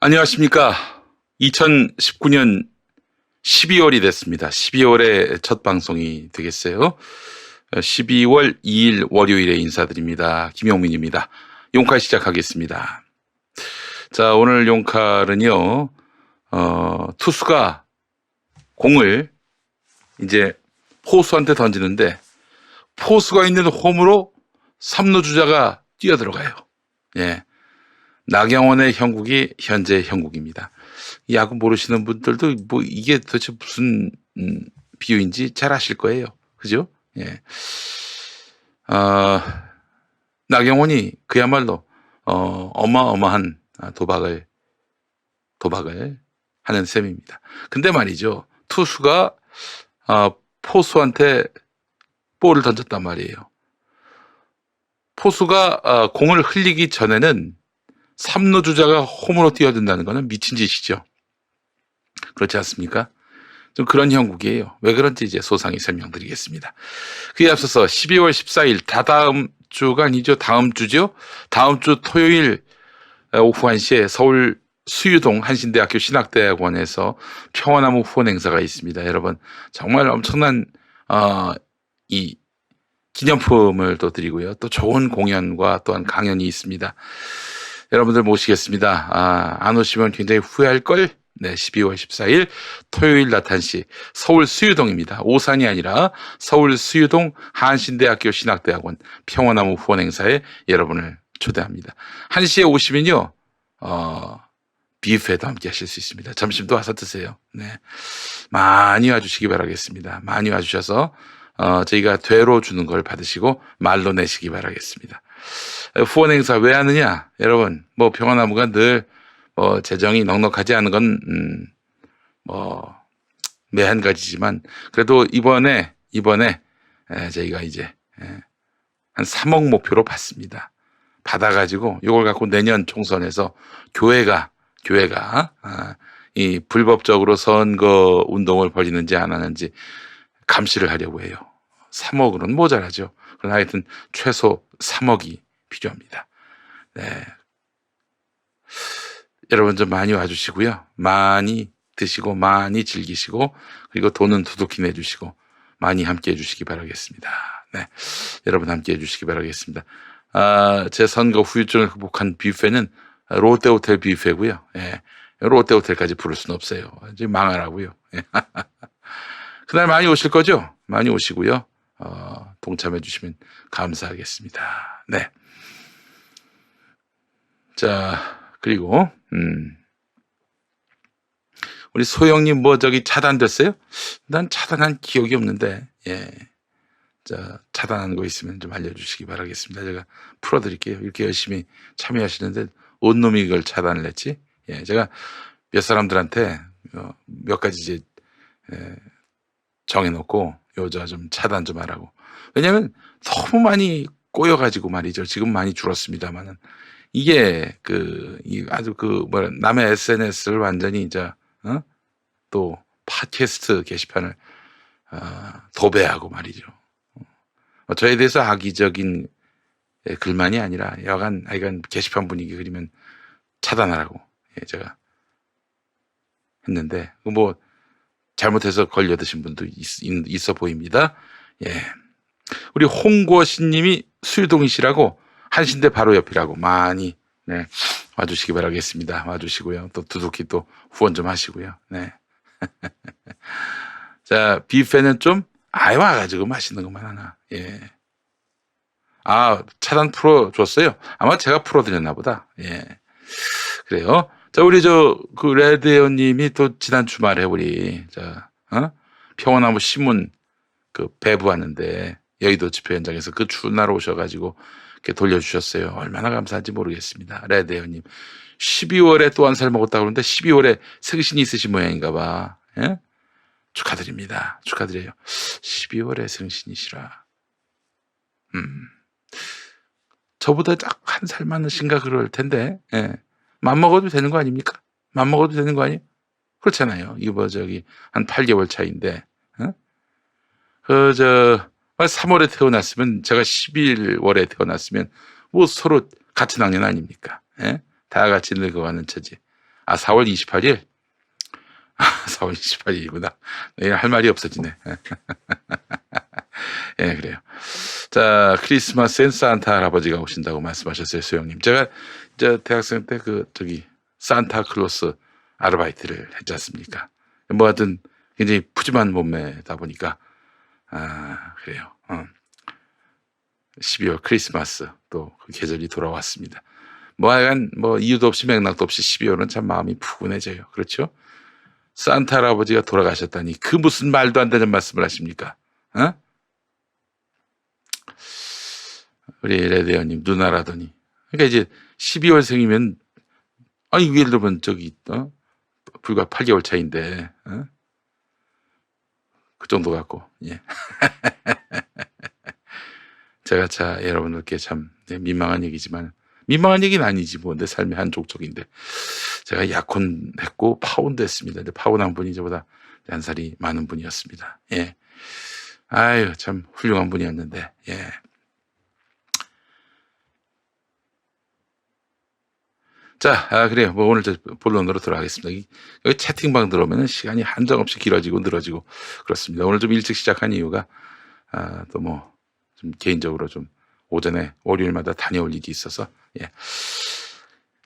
안녕하십니까. 2019년 12월이 됐습니다. 12월의 첫 방송이 되겠어요. 12월 2일 월요일에 인사드립니다. 김용민입니다. 용칼 시작하겠습니다. 자, 오늘 용칼은요, 투수가 공을 이제 포수한테 던지는데, 포수가 있는 홈으로 3루 주자가 뛰어들어가요. 예. 나경원의 형국이 현재 형국입니다. 야구 모르시는 분들도 뭐 이게 도대체 무슨 비유인지 잘 아실 거예요. 그죠? 예. 나경원이 그야말로 어마어마한 도박을 하는 셈입니다. 근데 말이죠. 투수가 포수한테 볼을 던졌단 말이에요. 포수가 공을 흘리기 전에는 3루 주자가 홈으로 뛰어든다는 것은 미친 짓이죠. 그렇지 않습니까? 좀 그런 형국이에요. 왜 그런지 이제 소상히 설명드리겠습니다. 그에 앞서서 12월 14일 다다음 주가 아니죠. 다음 주죠. 다음 주 토요일 오후 1시에 서울 수유동 한신대학교 신학대학원에서 평화나무 후원 행사가 있습니다. 여러분 정말 엄청난 이 기념품을 또 드리고요. 또 좋은 공연과 또한 강연이 있습니다. 여러분들 모시겠습니다. 안 오시면 굉장히 후회할걸? 네, 12월 14일 토요일 낮 1시 서울 수유동입니다. 오산이 아니라 서울 수유동 한신대학교 신학대학원 평화나무 후원 행사에 여러분을 초대합니다. 1시에 오시면요, 뷔페도 함께 하실 수 있습니다. 점심도 와서 드세요. 네. 많이 와주시기 바라겠습니다. 많이 와주셔서, 저희가 되로 주는 걸 받으시고 말로 내시기 바라겠습니다. 후원 행사 왜 하느냐? 여러분, 뭐 평화나무가 늘 재정이 넉넉하지 않은 건 매한 가지지만 그래도 이번에 저희가 이제 한 3억 목표로 받습니다. 받아가지고 이걸 갖고 내년 총선에서 교회가 이 불법적으로 선거 운동을 벌이는지 안 하는지 감시를 하려고 해요. 3억으로는 모자라죠. 그러나 하여튼 최소 3억이 필요합니다. 네. 여러분 좀 많이 와주시고요. 많이 드시고 많이 즐기시고 그리고 돈은 두둑히 내주시고 많이 함께 해주시기 바라겠습니다. 네. 여러분 함께 해주시기 바라겠습니다. 제 선거 후유증을 극복한 뷔페는 롯데호텔 뷔페고요. 예. 롯데호텔까지 부를 수는 없어요. 이제 망하라고요. 예. 그날 많이 오실 거죠? 많이 오시고요. 동참해 주시면 감사하겠습니다. 네. 자, 그리고, 우리 소영님 차단됐어요? 난 차단한 기억이 없는데, 예. 자, 차단한 거 있으면 좀 알려주시기 바라겠습니다. 제가 풀어드릴게요. 이렇게 열심히 참여하시는데, 온놈이 이걸 차단을 했지? 예. 제가 몇 사람들한테 몇 가지 이제, 정해놓고, 여자 좀 차단 좀 하라고. 왜냐면 너무 많이 꼬여가지고 말이죠. 지금 많이 줄었습니다만은. 이게 아주 남의 SNS를 완전히 또 팟캐스트 게시판을 도배하고 말이죠. 저에 대해서 악의적인 글만이 아니라 여간 게시판 분위기 그리면 차단하라고 제가 했는데 뭐 잘못해서 걸려드신 분도 있어 보입니다. 예, 우리 홍고신님이 수유동이시라고 한신대 바로 옆이라고 많이 와주시기 바라겠습니다. 와주시고요. 또 두둑히 또 후원 좀 하시고요. 네. 자, 뷔페는 좀 와가지고 맛있는 것만 하나. 예. 차단 풀어줬어요. 아마 제가 풀어드렸나 보다. 예. 그래요. 자, 우리 레드에어님이 또 지난 주말에 우리 평화나무 신문 배부하는데 여의도 집회 현장에서 그 추운 날 오셔가지고 이렇게 돌려주셨어요. 얼마나 감사한지 모르겠습니다. 레드에어님. 12월에 또 한 살 먹었다고 그러는데 12월에 생신이 있으신 모양인가 봐. 예? 축하드립니다. 축하드려요. 12월에 생신이시라. 저보다 딱 한 살 많으신가 그럴 텐데, 예. 맘먹어도 되는 거 아닙니까? 맘먹어도 되는 거 아니에요? 그렇잖아요. 이거 한 8개월 차인데, 3월에 태어났으면, 제가 11월에 태어났으면, 뭐 서로 같은 학년 아닙니까? 예? 다 같이 늙어가는 처지. 4월 28일? 4월 28일이구나. 내일 할 말이 없어지네. 예, 그래요. 자, 크리스마스엔 산타 할아버지가 오신다고 말씀하셨어요, 소영님. 제가 이제 대학생 때 산타클로스 아르바이트를 했지 않습니까? 뭐 하여튼 굉장히 푸짐한 몸매다 보니까, 그래요. 12월 크리스마스 또 그 계절이 돌아왔습니다. 하여간 이유도 없이 맥락도 없이 12월은 참 마음이 푸근해져요. 그렇죠? 산타 할아버지가 돌아가셨다니 그 무슨 말도 안 되는 말씀을 하십니까? 우리 레데어님 누나라더니. 그러니까 이제 12월생이면 예를 들면 불과 8개월 차인데 그 정도 갖고 예. 제가 여러분들께 참 민망한 얘기지만 민망한 얘기는 아니지 내 삶의 한 족적인데 제가 약혼했고 파혼도 했습니다. 근데 파혼한 분이 저보다 한 살이 많은 분이었습니다. 예. 아유 참 훌륭한 분이었는데 예. 자, 그래요. 오늘 본론으로 돌아가겠습니다. 여기 채팅방 들어오면 시간이 한정없이 길어지고 늘어지고 그렇습니다. 오늘 좀 일찍 시작한 이유가 좀 개인적으로 좀 오전에 월요일마다 다녀올 일이 있어서 예.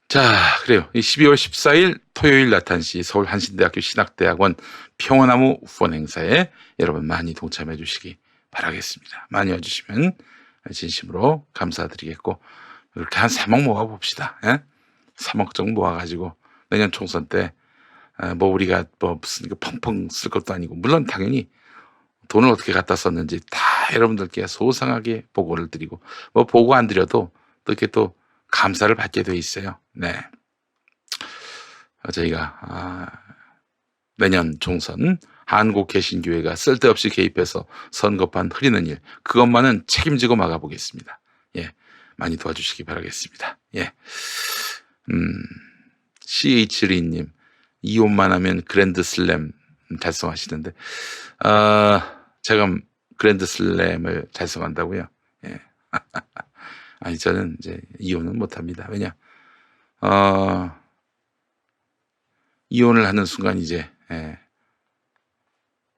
자, 그래요. 12월 14일 토요일 나탄시 서울 한신대학교 신학대학원 평화나무 후원 행사에 여러분 많이 동참해 주시기 바라겠습니다. 많이 와주시면 진심으로 감사드리겠고 이렇게 한 3억 모아봅시다. 예? 3억 정도 모아가지고 내년 총선 때 우리가 무슨 펑펑 쓸 것도 아니고 물론 당연히 돈을 어떻게 갖다 썼는지 다 여러분들께 소상하게 보고를 드리고 보고 안 드려도 또 이렇게 또 감사를 받게 돼 있어요. 네, 저희가 내년 총선 한국개신교회가 쓸데없이 개입해서 선거판 흐리는 일 그것만은 책임지고 막아보겠습니다. 예, 많이 도와주시기 바라겠습니다. 예. CH 리님 이혼만 하면 그랜드슬램 달성하시는데 제가 그랜드슬램을 달성한다고요? 예. 아니 저는 이제 이혼은 못합니다. 왜냐 이혼을 하는 순간 이제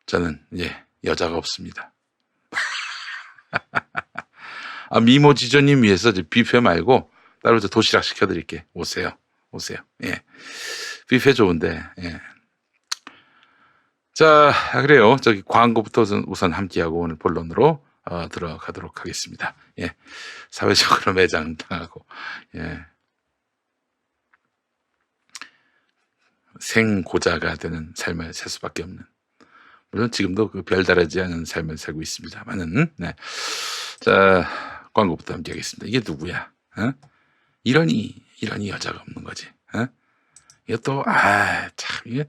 저는 이제 여자가 없습니다. 미모지조님 위해서 뷔페 말고 따로 도시락 시켜드릴게. 오세요. 예. 뷔페 좋은데, 예. 자, 그래요. 광고부터 우선 함께하고 오늘 본론으로 들어가도록 하겠습니다. 예. 사회적으로 매장당하고, 예. 생고자가 되는 삶을 살 수밖에 없는. 물론 지금도 별다르지 않은 삶을 살고 있습니다만은, 네. 자, 광고부터 함께하겠습니다. 이게 누구야? 이러니 여자가 없는 거지. 이것도 참 이게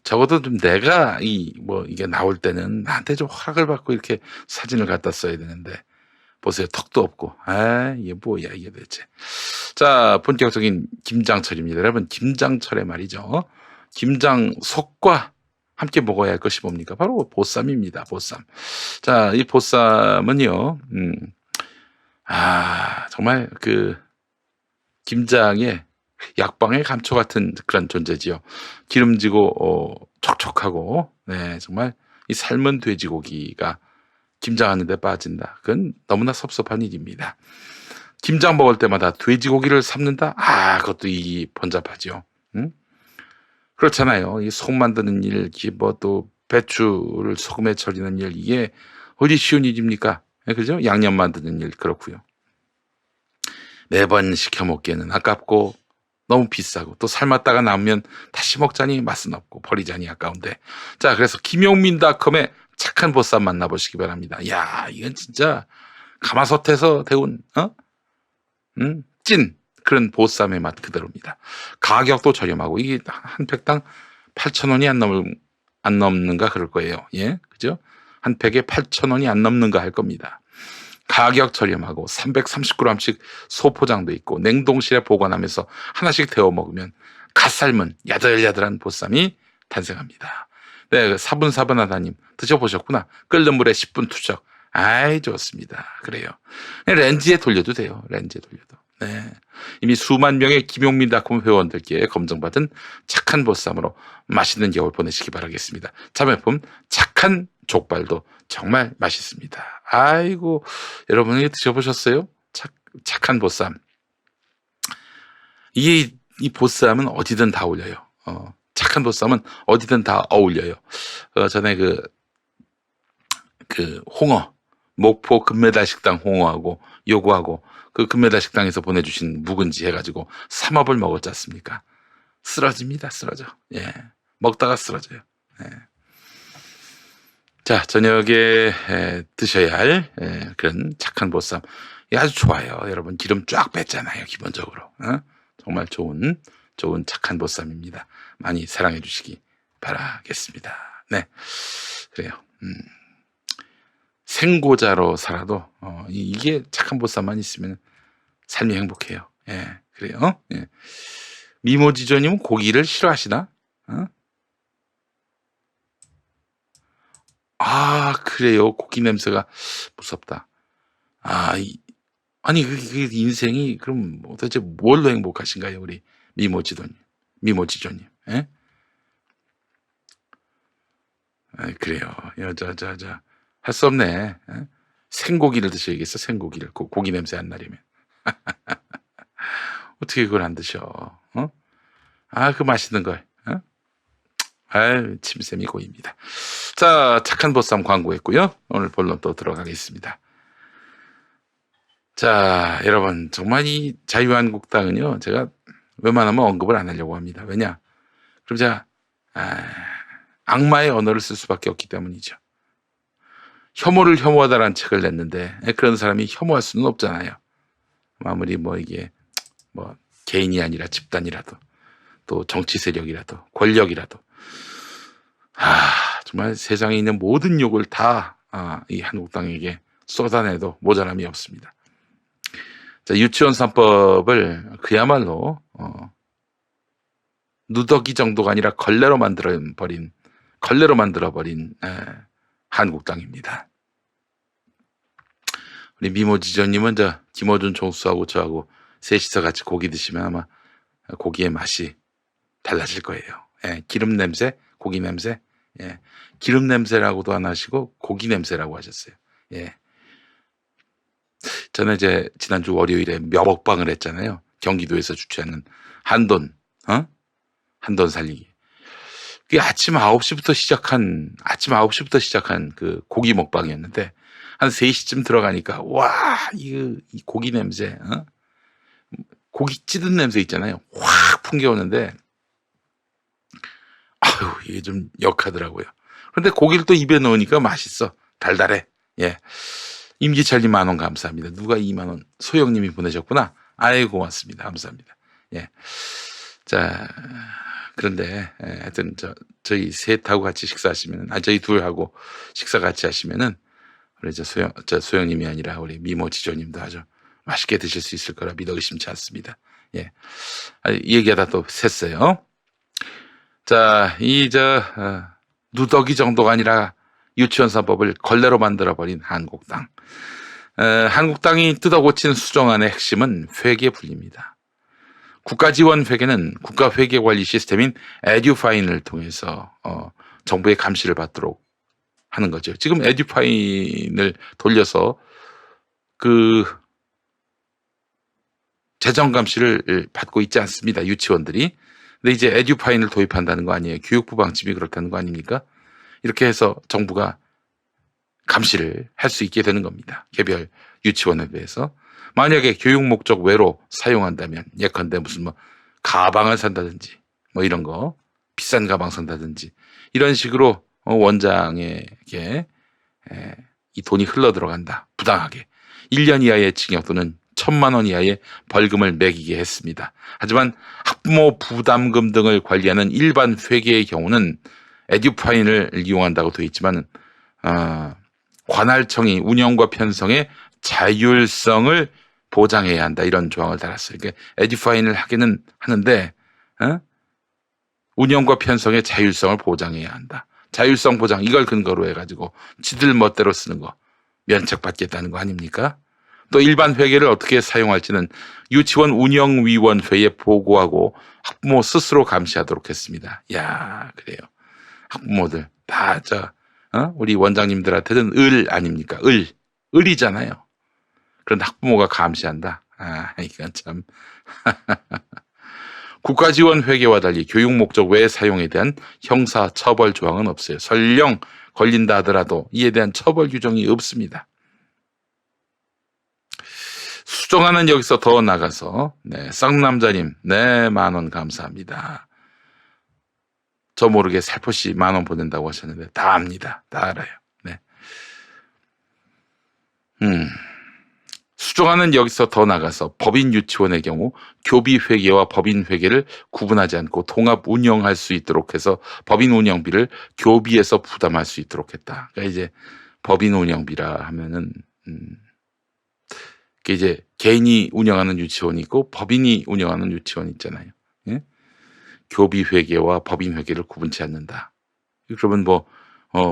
적어도 좀 내가 이게 나올 때는 나한테 좀 허락을 받고 이렇게 사진을 갖다 써야 되는데 보세요. 턱도 없고 이게 뭐야 이게 대체. 자, 본격적인 김장철입니다. 여러분 김장철의 말이죠. 김장속과 함께 먹어야 할 것이 뭡니까? 바로 보쌈입니다. 보쌈. 자, 이 보쌈은요. 정말 김장의 약방의 감초 같은 그런 존재지요. 기름지고 촉촉하고 네, 정말 이 삶은 돼지고기가 김장하는 데 빠진다. 그건 너무나 섭섭한 일입니다. 김장 먹을 때마다 돼지고기를 삶는다? 그것도 번잡하죠. 그렇잖아요. 이 속 만드는 일, 또 배추를 소금에 절이는 일, 이게 어디 쉬운 일입니까? 그죠? 양념 만드는 일 그렇고요. 매번 시켜 먹기에는 아깝고 너무 비싸고 또 삶았다가 남으면 다시 먹자니 맛은 없고 버리자니 아까운데 자 그래서 김용민닷컴의 착한 보쌈 만나보시기 바랍니다. 야 이건 진짜 가마솥에서 데운 찐 그런 보쌈의 맛 그대로입니다. 가격도 저렴하고 이게 한 팩당 8,000원이 안 넘는가 그럴 거예요. 예, 그죠? 한 팩에 8,000원이 안 넘는가 할 겁니다. 가격 저렴하고 330g씩 소포장도 있고 냉동실에 보관하면서 하나씩 데워 먹으면 갓 삶은 야들야들한 보쌈이 탄생합니다. 네, 사분사분하다님 드셔보셨구나. 끓는 물에 10분 투적. 좋습니다. 그래요. 렌즈에 돌려도 돼요. 렌즈에 돌려도. 네. 이미 수만 명의 김용민닷컴 회원들께 검증받은 착한 보쌈으로 맛있는 겨울 보내시기 바라겠습니다. 자매품 착한 족발도 정말 맛있습니다. 아이고, 여러분이 드셔보셨어요? 착한 보쌈. 이 보쌈은 어디든 다 어울려요. 착한 보쌈은 어디든 다 어울려요. 전에 홍어, 목포 금메달 식당 홍어하고 요거하고 그 금메달 식당에서 보내주신 묵은지 해가지고 삼합을 먹었지 않습니까? 쓰러집니다, 쓰러져. 예. 먹다가 쓰러져요. 예. 자, 저녁에 드셔야 할 그런 착한 보쌈. 아주 좋아요. 여러분, 기름 쫙 뺐잖아요, 기본적으로. 정말 좋은 착한 보쌈입니다. 많이 사랑해 주시기 바라겠습니다. 네. 그래요. 생고자로 살아도, 이게 착한 보쌈만 있으면 삶이 행복해요. 예, 그래요. 예. 미모지조님은 고기를 싫어하시나? 그래요. 고기 냄새가 무섭다. 아니, 그 인생이, 그럼 도대체 뭘로 행복하신가요? 우리 미모지조님. 예? 그래요. 할 수 없네. 예? 생고기를 드셔야겠어, 생고기를. 고기 냄새 안 나려면. 어떻게 그걸 안 드셔? 그 맛있는 걸. 침샘이 고입니다. 자, 착한 보쌈 광고했고요. 오늘 본론 또 들어가겠습니다. 자, 여러분, 정말 이 자유한국당은요, 제가 웬만하면 언급을 안 하려고 합니다. 왜냐? 그럼 제가 악마의 언어를 쓸 수밖에 없기 때문이죠. 혐오를 혐오하다라는 책을 냈는데 그런 사람이 혐오할 수는 없잖아요. 아무리 이게 개인이 아니라 집단이라도 또 정치 세력이라도 권력이라도 정말 세상에 있는 모든 욕을 다 이 한국당에게 쏟아내도 모자람이 없습니다. 자, 유치원 3법을 그야말로 누더기 정도가 아니라 걸레로 만들어버린 한국당입니다. 우리 미모지조님은 김어준 총수하고 저하고 셋이서 같이 고기 드시면 아마 고기의 맛이 달라질 거예요. 예, 기름 냄새, 고기 냄새. 예, 기름 냄새라고도 안 하시고 고기 냄새라고 하셨어요. 예. 저는 지난주 월요일에 묘먹방을 했잖아요. 경기도에서 주최하는 한돈 살리기. 그게 아침 9시부터 시작한 그 고기 먹방이었는데, 한 3시쯤 들어가니까, 이 고기 냄새, 고기 찌든 냄새 있잖아요. 확 풍겨오는데, 이게 좀 역하더라고요. 그런데 고기를 또 입에 넣으니까 맛있어. 달달해. 예. 임기철님 10,000원 감사합니다. 누가 20,000원? 소영님이 보내셨구나. 아이고, 고맙습니다. 감사합니다. 예. 자, 그런데, 하여튼, 저희 셋하고 같이 식사하시면은, 저희 둘하고 식사 같이 하시면은, 우리 소영님이 아니라 우리 미모지조님도 아주 맛있게 드실 수 있을 거라 믿어 의심치 않습니다. 예. 얘기하다 또 샜어요. 자, 누더기 정도가 아니라 유치원 3법을 걸레로 만들어버린 한국당. 한국당이 뜯어고친 수정안의 핵심은 회계분리입니다. 국가지원 회계는 국가회계관리 시스템인 에듀파인을 통해서 정부의 감시를 받도록 하는 거죠. 지금 에듀파인을 돌려서 그 재정 감시를 받고 있지 않습니다. 유치원들이. 근데 이제 에듀파인을 도입한다는 거 아니에요. 교육부 방침이 그렇다는 거 아닙니까? 이렇게 해서 정부가 감시를 할 수 있게 되는 겁니다. 개별 유치원에 대해서. 만약에 교육 목적 외로 사용한다면, 예컨대 무슨 가방을 산다든지, 이런 거, 비싼 가방 산다든지, 이런 식으로 원장에게 이 돈이 흘러 들어간다. 부당하게. 1년 이하의 징역 또는 1,000만 원 이하의 벌금을 매기게 했습니다. 하지만 학부모 부담금 등을 관리하는 일반 회계의 경우는 에듀파인을 이용한다고 되어 있지만 관할청이 운영과 편성의 자율성을 보장해야 한다, 이런 조항을 달았어요. 그러니까 에듀파인을 하기는 하는데 운영과 편성의 자율성을 보장해야 한다. 자율성 보장, 이걸 근거로 해가지고 지들 멋대로 쓰는 거 면책받겠다는 거 아닙니까? 또 일반 회계를 어떻게 사용할지는 유치원 운영위원회에 보고하고 학부모 스스로 감시하도록 했습니다. 야, 그래요. 학부모들 다 우리 원장님들한테는 을 아닙니까? 을이잖아요. 그런데 학부모가 감시한다. 이건 참. 국가지원 회계와 달리 교육 목적 외 사용에 대한 형사 처벌 조항은 없어요. 설령 걸린다 하더라도 이에 대한 처벌 규정이 없습니다. 수정하는 여기서 더 나가서 쌍남자님 10,000원 감사합니다. 저 모르게 살포시 10,000원 보낸다고 하셨는데 다 압니다. 다 알아요. 네. 수정하는 여기서 더 나가서 법인 유치원의 경우 교비 회계와 법인 회계를 구분하지 않고 통합 운영할 수 있도록 해서 법인 운영비를 교비에서 부담할 수 있도록 했다. 그러니까 이제 법인 운영비라 하면은 이제 개인이 운영하는 유치원이 있고 법인이 운영하는 유치원이 있잖아요. 예? 교비 회계와 법인 회계를 구분치 않는다. 그러면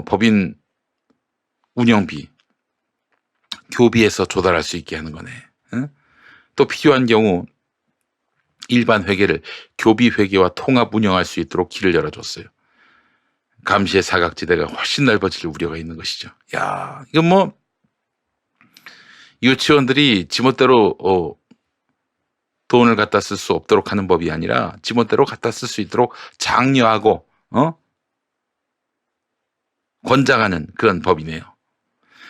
법인 운영비 교비에서 조달할 수 있게 하는 거네. 예? 또 필요한 경우 일반 회계를 교비 회계와 통합 운영할 수 있도록 길을 열어줬어요. 감시의 사각지대가 훨씬 넓어질 우려가 있는 것이죠. 야, 이건 유치원들이 지멋대로 돈을 갖다 쓸 수 없도록 하는 법이 아니라 지멋대로 갖다 쓸 수 있도록 장려하고 권장하는 그런 법이네요.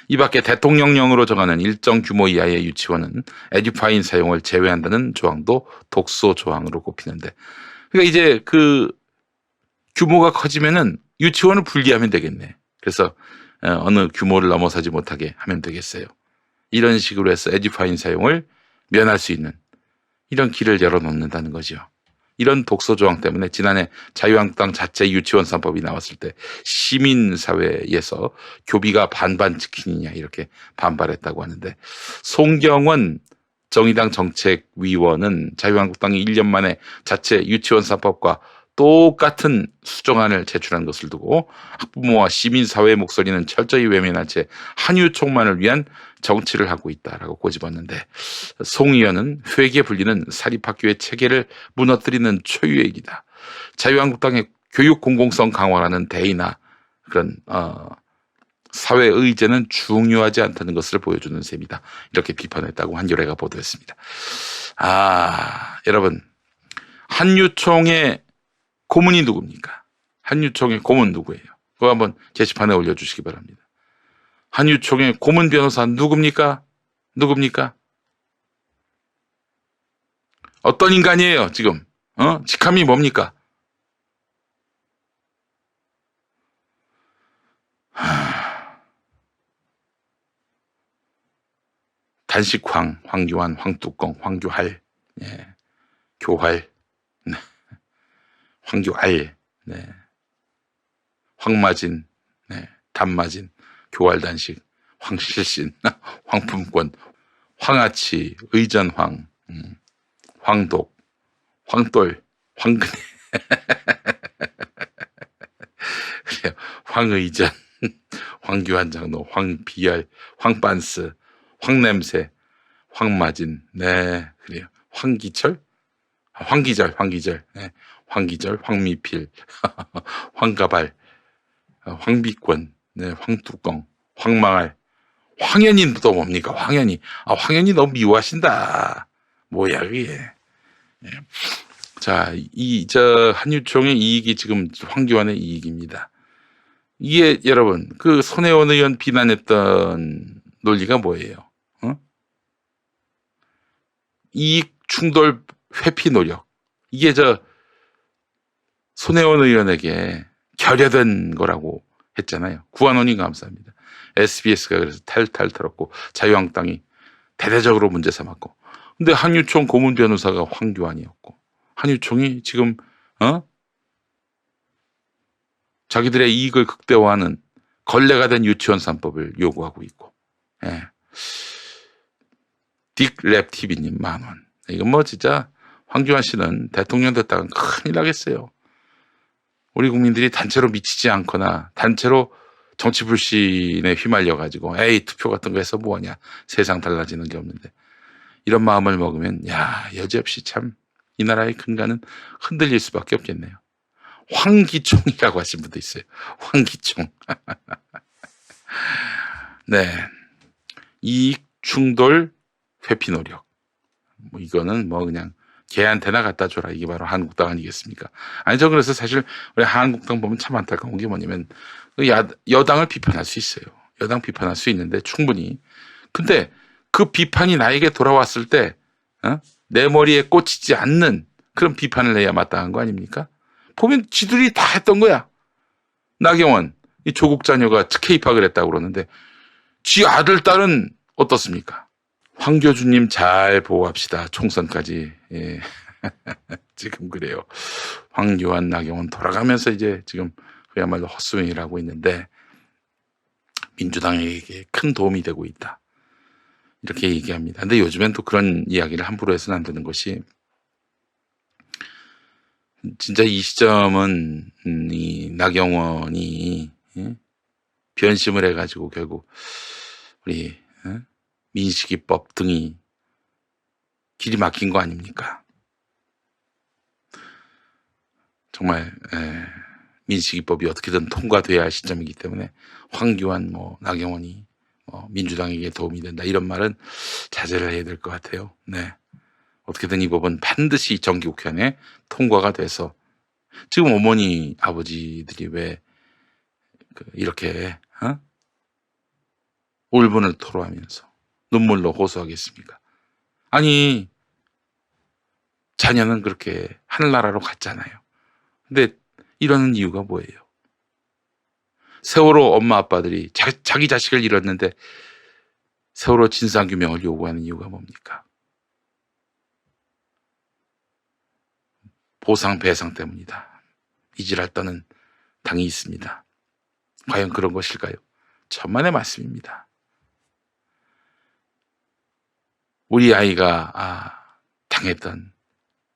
이 밖에 대통령령으로 정하는 일정 규모 이하의 유치원은 에듀파인 사용을 제외한다는 조항도 독소 조항으로 꼽히는데, 그러니까 이제 그 규모가 커지면은 유치원을 분리하면 되겠네. 그래서 어느 규모를 넘어서지 못하게 하면 되겠어요. 이런 식으로 해서 에듀파인 사용을 면할 수 있는 이런 길을 열어놓는다는 거죠. 이런 독소 조항 때문에 지난해 자유한국당 자체 유치원 3법이 나왔을 때 시민사회에서 교비가 반반 지키느냐 이렇게 반발했다고 하는데, 송경원 정의당 정책위원은 자유한국당이 1년 만에 자체 유치원 3법과 똑같은 수정안을 제출한 것을 두고 학부모와 시민사회의 목소리는 철저히 외면한 채 한유총만을 위한 정치를 하고 있다라고 꼬집었는데, 송 의원은 회계 분리는 사립학교의 체계를 무너뜨리는 초유의 일이다. 자유한국당의 교육 공공성 강화라는 대의나 그런 사회 의제는 중요하지 않다는 것을 보여주는 셈이다. 이렇게 비판했다고 한겨레가 보도했습니다. 여러분, 한유총의 고문이 누굽니까? 한유총의 고문 누구예요? 그거 한번 게시판에 올려주시기 바랍니다. 한유총의 고문 변호사 누굽니까? 어떤 인간이에요, 지금? 직함이 뭡니까? 단식황, 황교안, 황뚜껑, 황교할, 교활, 황교알, 황마진, 단마진, 교활단식, 황실신, 황품권, 황아치, 의전황, 황독, 황돌, 황근혜, 그래요. 황의전, 황교안장로, 황비열, 황반스, 황냄새, 황마진, 그래요. 황기철, 황기절, 황기절, 황미필, 황가발, 황비권, 황뚜껑, 황망할, 황현이 또 뭡니까? 황현이. 황현이 너무 미워하신다. 뭐야, 그게. 자, 한유총의 이익이 지금 황교안의 이익입니다. 이게 여러분, 그 손혜원 의원 비난했던 논리가 뭐예요? 이익 충돌 회피 노력. 이게 손혜원 의원에게 결여된 거라고 했잖아요. 9,000원이 감사합니다. SBS가 그래서 탈탈 털었고 자유한국당이 대대적으로 문제 삼았고, 근데 한유총 고문 변호사가 황교안이었고, 한유총이 지금 자기들의 이익을 극대화하는 걸레가 된 유치원 3법을 요구하고 있고, 딕랩TV님 10,000원. 이건 진짜 황교안 씨는 대통령 됐다간 큰일 나겠어요. 우리 국민들이 단체로 미치지 않거나 단체로 정치 불신에 휘말려가지고 에이 투표 같은 거 해서 뭐하냐, 세상 달라지는 게 없는데, 이런 마음을 먹으면 여지없이 참 이 나라의 근간은 흔들릴 수밖에 없겠네요. 황기총이라고 하신 분도 있어요. 황기총. 네, 이익 충돌 회피 노력. 뭐 이거는 뭐 그냥 걔한테나 갖다 줘라, 이게 바로 한국당 아니겠습니까? 아니, 저 그래서 사실 우리 한국당 보면 참 안타까운 게 뭐냐면 여당을 비판할 수 있어요. 여당 비판할 수 있는데 충분히. 근데 그 비판이 나에게 돌아왔을 때 내 머리에 꽂히지 않는 그런 비판을 해야 마땅한 거 아닙니까? 보면 지들이 다 했던 거야. 나경원, 이 조국 자녀가 특혜 입학을 했다고 그러는데 지 아들, 딸은 어떻습니까? 황교주님 잘 보호합시다. 총선까지. 예. 지금 그래요. 황교안, 나경원 돌아가면서 이제 지금 그야말로 헛스윙을 하고 있는데 민주당에게 큰 도움이 되고 있다, 이렇게 얘기합니다. 근데 요즘엔 또 그런 이야기를 함부로 해서는 안 되는 것이, 진짜 이 시점은 이 나경원이 변심을 해가지고 결국 우리 민식이법 등이 길이 막힌 거 아닙니까? 정말 민식이법이 어떻게든 통과돼야 할 시점이기 때문에 황교안, 나경원이 민주당에게 도움이 된다, 이런 말은 자제를 해야 될 것 같아요. 네, 어떻게든 이 법은 반드시 정기국회에 통과가 돼서, 지금 어머니 아버지들이 왜 이렇게 울분을 토로하면서 눈물로 호소하겠습니까? 아니, 자녀는 그렇게 하늘나라로 갔잖아요. 근데 이러는 이유가 뭐예요? 세월호 엄마 아빠들이 자기 자식을 잃었는데 세월호 진상규명을 요구하는 이유가 뭡니까? 보상 배상 때문이다. 이지랄 떠는 당이 있습니다. 과연 그런 것일까요? 천만의 말씀입니다. 우리 아이가 당했던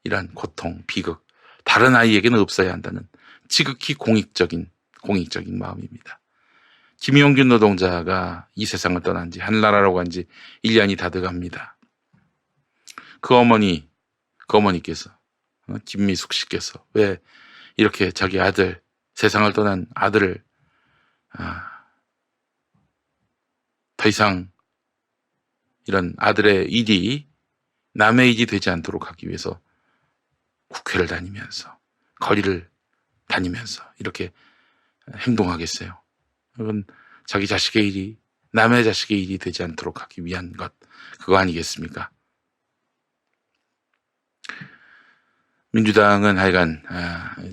이런 고통, 비극, 다른 아이에게는 없어야 한다는 지극히 공익적인 마음입니다. 김용균 노동자가 이 세상을 떠난 지, 하늘나라로 간 지 1년이 다 돼갑니다. 그 어머니께서, 김미숙 씨께서 왜 이렇게 자기 아들, 세상을 떠난 아들을 더 이상 이런 아들의 일이 남의 일이 되지 않도록 하기 위해서 국회를 다니면서, 거리를 다니면서 이렇게 행동하겠어요? 이건 자기 자식의 일이 남의 자식의 일이 되지 않도록 하기 위한 것, 그거 아니겠습니까? 민주당은 하여간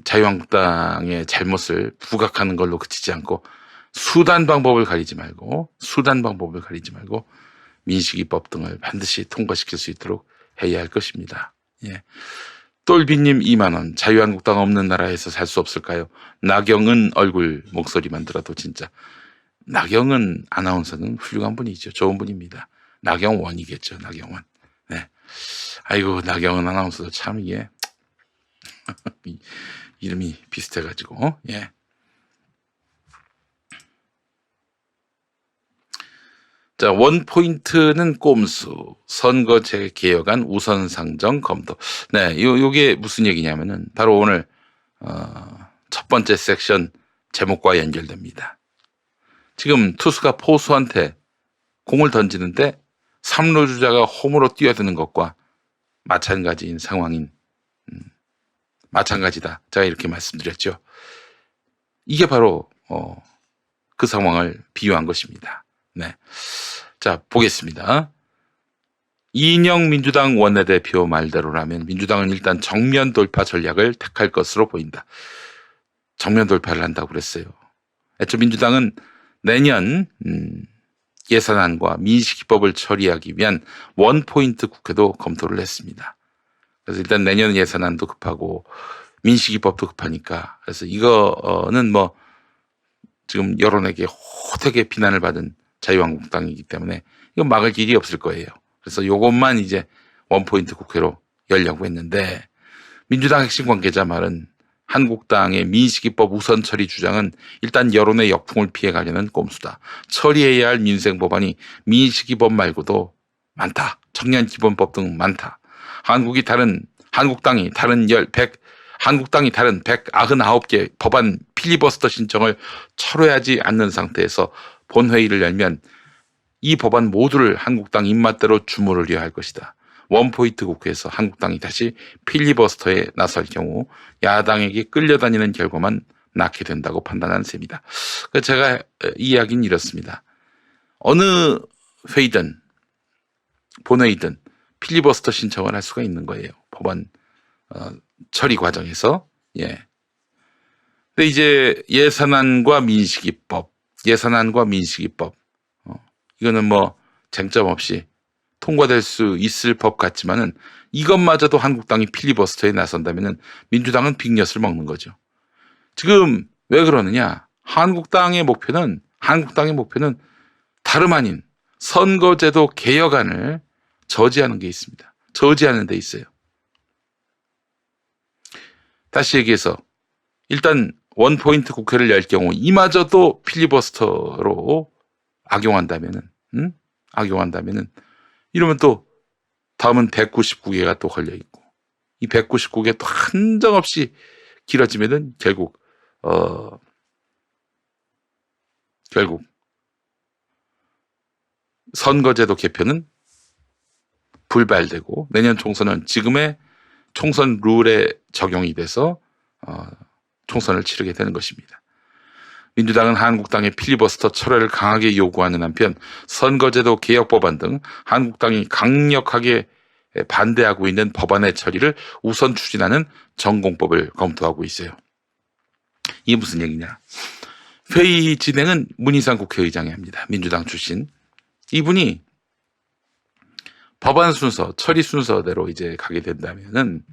자유한국당의 잘못을 부각하는 걸로 그치지 않고 수단 방법을 가리지 말고 민식이법 등을 반드시 통과시킬 수 있도록 해야 할 것입니다. 예. 똘비님 2만 원. 자유한국당 없는 나라에서 살 수 없을까요? 나경은 얼굴 목소리만 들어도 진짜, 나경은 아나운서는 훌륭한 분이죠. 좋은 분입니다. 나경원이겠죠. 나경원. 네. 아이고, 나경은 아나운서도 참 이게 이름이 비슷해가지고. 예. 자, 원포인트는 꼼수, 선거제 개혁안 우선상정 검토. 네, 요게 무슨 얘기냐면은 바로 오늘 첫 번째 섹션 제목과 연결됩니다. 지금 투수가 포수한테 공을 던지는데 3루 주자가 홈으로 뛰어드는 것과 마찬가지인 상황인, 마찬가지다, 제가 이렇게 말씀드렸죠. 이게 바로 그 상황을 비유한 것입니다. 네. 자, 보겠습니다. 이인영 민주당 원내대표 말대로라면 민주당은 일단 정면 돌파 전략을 택할 것으로 보인다. 정면 돌파를 한다고 그랬어요. 애초 민주당은 내년 예산안과 민식이법을 처리하기 위한 원포인트 국회도 검토를 했습니다. 그래서 일단 내년 예산안도 급하고 민식이법도 급하니까, 그래서 이거는 지금 여론에게 호되게 비난을 받은 자유한국당이기 때문에 이건 막을 길이 없을 거예요. 그래서 요것만 이제 원포인트 국회로 열려고 했는데, 민주당 핵심 관계자 말은 한국당의 민식이법 우선 처리 주장은 일단 여론의 역풍을 피해가려는 꼼수다. 처리해야 할 민생 법안이 민식이법 말고도 많다. 청년기본법 등 많다. 한국당이 다른 199개 법안 필리버스터 신청을 철회하지 않는 상태에서 본회의를 열면 이 법안 모두를 한국당 입맛대로 주무르려 할 것이다. 원포인트 국회에서 한국당이 다시 필리버스터에 나설 경우 야당에게 끌려다니는 결과만 낳게 된다고 판단한 셈이다. 제가 이야기는 이렇습니다. 어느 회의든 본회의든 필리버스터 신청을 할 수가 있는 거예요. 법안 처리 과정에서. 예. 근데 이제 예산안과 민식이법 이거는 뭐 쟁점 없이 통과될 수 있을 법 같지만은 이것마저도 한국당이 필리버스터에 나선다면은 민주당은 빅엿을 먹는 거죠. 지금 왜 그러느냐? 한국당의 목표는 다름 아닌 선거제도 개혁안을 저지하는 게 있습니다. 저지하는 데 있어요. 다시 얘기해서 일단 원포인트 국회를 열 경우 이마저도 필리버스터로 악용한다면은 이러면 또 다음은 199개가 또 걸려 있고 이 199개 또 한정없이 길어지면은 결국 선거제도 개편은 불발되고 내년 총선은 지금의 총선 룰에 적용이 돼서 총선을 치르게 되는 것입니다. 민주당은 한국당의 필리버스터 철회를 강하게 요구하는 한편 선거제도 개혁 법안 등 한국당이 강력하게 반대하고 있는 법안의 처리를 우선 추진하는 전공법을 검토하고 있어요. 이게 무슨 얘기냐? 회의 진행은 문희상 국회의장이 합니다. 민주당 출신. 이분이 법안 순서, 처리 순서대로 이제 가게 된다면은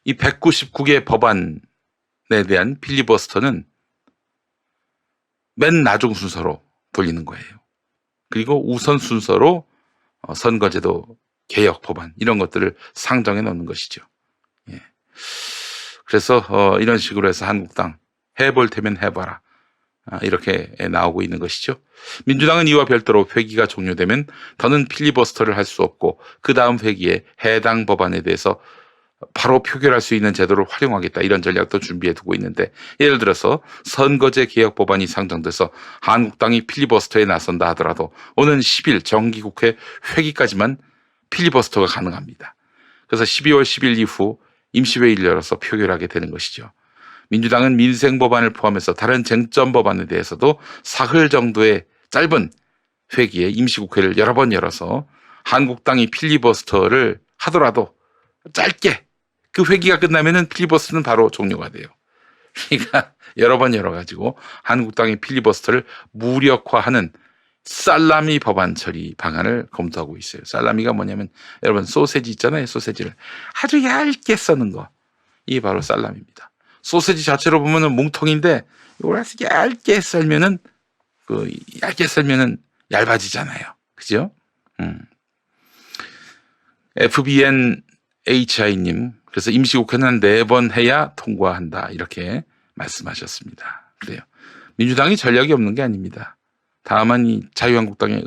이 199개 법안에 대한 필리버스터는 맨 나중 순서로 돌리는 거예요. 그리고 우선 순서로 선거제도 개혁 법안 이런 것들을 상정해 놓는 것이죠. 예. 그래서 이런 식으로 해서 한국당 해볼 테면 해봐라. 이렇게 나오고 있는 것이죠. 민주당은 이와 별도로 회기가 종료되면 더는 필리버스터를 할 수 없고 그 다음 회기에 해당 법안에 대해서 바로 표결할 수 있는 제도를 활용하겠다 이런 전략도 준비해 두고 있는데 예를 들어서 선거제 개혁 법안이 상정돼서 한국당이 필리버스터에 나선다 하더라도 오는 10일 정기국회 회기까지만 필리버스터가 가능합니다. 그래서 12월 10일 이후 임시회의를 열어서 표결하게 되는 것이죠. 민주당은 민생 법안을 포함해서 다른 쟁점 법안에 대해서도 사흘 정도의 짧은 회기에 임시국회를 여러 번 열어서 한국당이 필리버스터를 하더라도 짧게 그 회기가 끝나면은 필리버스터는 바로 종료가 돼요. 그러니까 여러 번 열어가지고 한국당의 필리버스터를 무력화하는 살라미 법안 처리 방안을 검토하고 있어요. 살라미가 뭐냐면 여러분 소세지 있잖아요. 소세지를 아주 얇게 써는 거. 이게 바로 살라미입니다. 소세지 자체로 보면은 뭉텅인데 이걸 아주 얇게 썰면은 얇아지잖아요. 그죠? FBNHI님 그래서 임시국회는 한 4번 해야 통과한다 이렇게 말씀하셨습니다. 그래요. 민주당이 전략이 없는 게 아닙니다. 다만 이 자유한국당의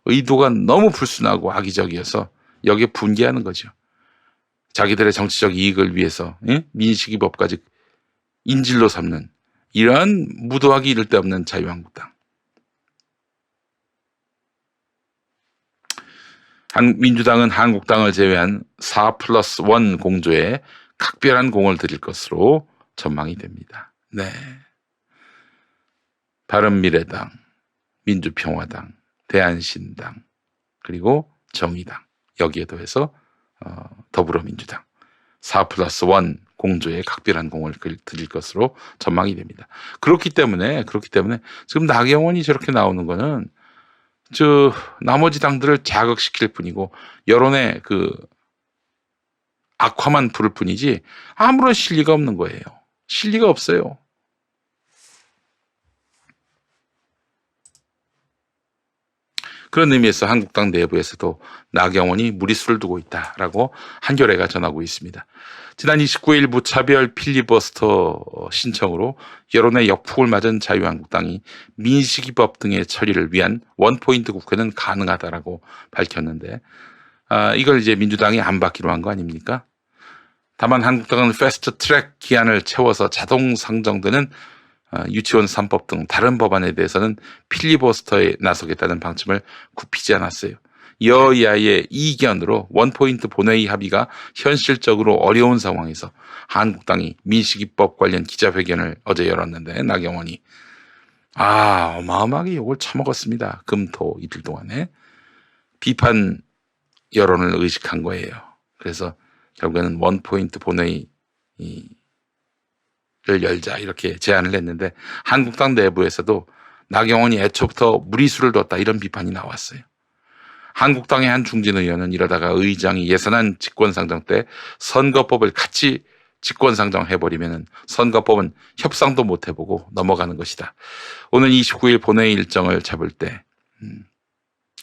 의도가 너무 불순하고 악의적이어서 여기에 분개하는 거죠. 자기들의 정치적 이익을 위해서 민식이법까지 인질로 삼는 이런 무도하기 이를 데 없는 자유한국당. 민주당은 한국당을 제외한 4+1 공조에 각별한 공을 들일 것으로 전망이 됩니다. 네. 바른미래당, 민주평화당, 대한신당, 그리고 정의당 여기에 더해서 더불어민주당 4+1 공조에 각별한 공을 들일 것으로 전망이 됩니다. 그렇기 때문에 지금 나경원이 저렇게 나오는 거는 나머지 당들을 자극시킬 뿐이고 여론의 악화만 부를 뿐이지 아무런 실리가 없는 거예요. 실리가 없어요. 그런 의미에서 한국당 내부에서도 나경원이 무리수를 두고 있다라고 한겨레가 전하고 있습니다. 지난 29일 무차별 필리버스터 신청으로 여론의 역풍을 맞은 자유한국당이 민식이법 등의 처리를 위한 원포인트 국회는 가능하다라고 밝혔는데, 이걸 이제 민주당이 안 받기로 한 거 아닙니까? 다만 한국당은 패스트 트랙 기한을 채워서 자동 상정되는 유치원 3법 등 다른 법안에 대해서는 필리버스터에 나서겠다는 방침을 굽히지 않았어요. 여야의 이견으로 원포인트 본회의 합의가 현실적으로 어려운 상황에서 한국당이 민식이법 관련 기자회견을 어제 열었는데, 나경원이 어마어마하게 욕을 처먹었습니다. 금토 이틀 동안에 비판 여론을 의식한 거예요. 그래서 결국에는 원포인트 본회의를 열자 이렇게 제안을 했는데, 한국당 내부에서도 나경원이 애초부터 무리수를 뒀다 이런 비판이 나왔어요. 한국당의 한 중진 의원은 이러다가 의장이 예산안 직권상정 때 선거법을 같이 직권상정해버리면 선거법은 협상도 못 해보고 넘어가는 것이다. 오늘 29일 본회의 일정을 잡을 때,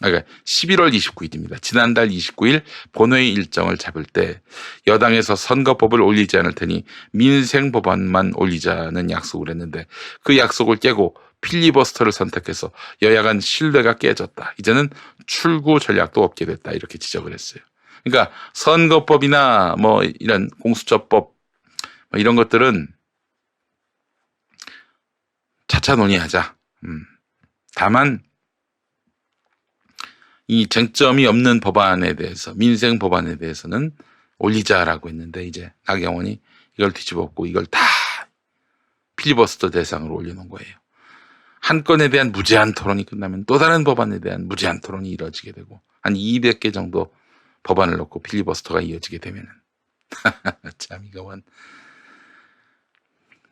그러니까 11월 29일입니다. 지난달 29일 본회의 일정을 잡을 때 여당에서 선거법을 올리지 않을 테니 민생 법안만 올리자는 약속을 했는데, 그 약속을 깨고 필리버스터를 선택해서 여야 간 신뢰가 깨졌다. 이제는 출구 전략도 없게 됐다. 이렇게 지적을 했어요. 그러니까 선거법이나 뭐 이런 공수처법 뭐 이런 것들은 차차 논의하자. 다만 이 쟁점이 없는 법안에 대해서, 민생 법안에 대해서는 올리자라고 했는데, 이제 나경원이 이걸 뒤집었고 이걸 다 필리버스터 대상으로 올려놓은 거예요. 한 건에 대한 무제한 토론이 끝나면 또 다른 법안에 대한 무제한 토론이 이루어지게 되고, 한 200개 정도 법안을 놓고 필리버스터가 이어지게 되면은 참 이거는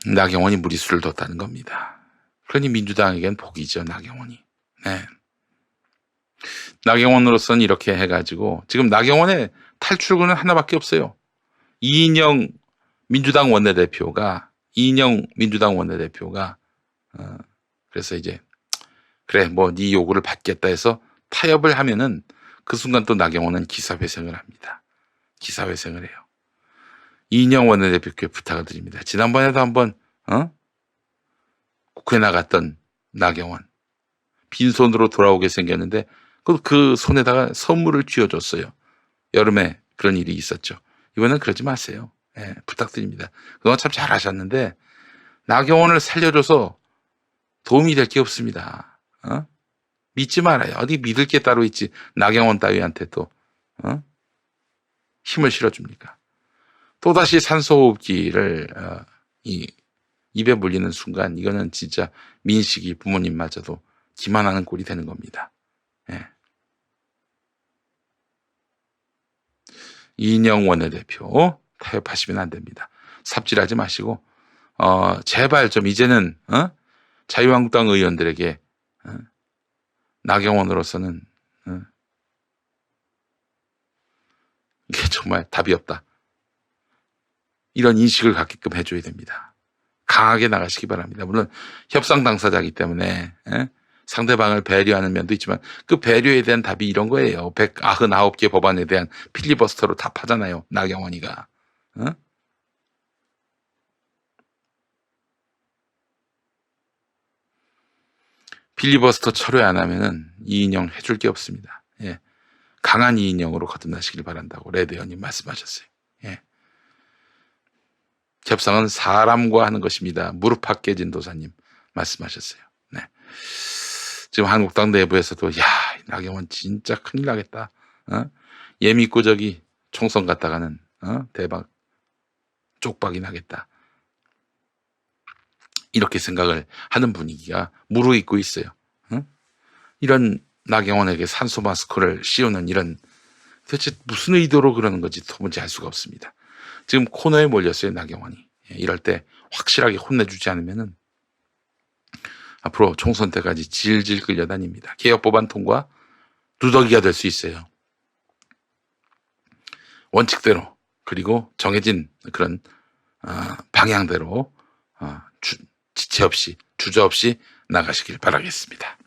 나경원이 무리수를 뒀다는 겁니다. 그러니 민주당에겐 복이죠, 나경원이. 네. 나경원으로서는 이렇게 해가지고 지금 나경원의 탈출구는 하나밖에 없어요. 이인영 민주당 원내대표가 그래서 이제 그래 뭐 네 요구를 받겠다 해서 타협을 하면은 그 순간 또 나경원은 기사회생을 합니다. 기사회생을 해요. 이인영 원내대표께 부탁을 드립니다. 지난번에도 한번 국회 나갔던 나경원 빈손으로 돌아오게 생겼는데 그 손에다가 선물을 쥐어줬어요. 여름에 그런 일이 있었죠. 이번엔 그러지 마세요. 예, 부탁드립니다. 그동안 참 잘하셨는데 나경원을 살려줘서 도움이 될 게 없습니다. 믿지 말아요. 어디 믿을 게 따로 있지. 나경원 따위한테 또 힘을 실어줍니까? 또다시 산소호흡기를 입에 물리는 순간 이거는 진짜 민식이 부모님마저도 기만하는 꼴이 되는 겁니다. 예. 이인영 원내대표 타협하시면 안 됩니다. 삽질하지 마시고 제발 좀 이제는 자유한국당 의원들에게 나경원으로서는 이게 정말 답이 없다. 이런 인식을 갖게끔 해줘야 됩니다. 강하게 나가시기 바랍니다. 물론 협상 당사자이기 때문에 상대방을 배려하는 면도 있지만 그 배려에 대한 답이 이런 거예요. 199개 법안에 대한 필리버스터로 답하잖아요. 나경원이가. 필리버스터 철회 안 하면은 이인영 해줄 게 없습니다. 예. 강한 이인영으로 거듭나시길 바란다고 레드 의원님 말씀하셨어요. 예. 협상은 사람과 하는 것입니다. 무릎 팍 깨진 도사님 말씀하셨어요. 네. 지금 한국당 내부에서도 나경원 진짜 큰일 나겠다. 얘 믿고 저기 총선 갔다가는 대박 쪽박이 나겠다. 이렇게 생각을 하는 분위기가 무르익고 있어요. 이런 나경원에게 산소 마스크를 씌우는 이런 도대체 무슨 의도로 그러는 건지 도무지 알 수가 없습니다. 지금 코너에 몰렸어요, 나경원이. 이럴 때 확실하게 혼내주지 않으면은 앞으로 총선 때까지 질질 끌려다닙니다. 개혁법안 통과 누더기가 될 수 있어요. 원칙대로 그리고 정해진 그런 방향대로 지체 없이 주저 없이 나가시길 바라겠습니다.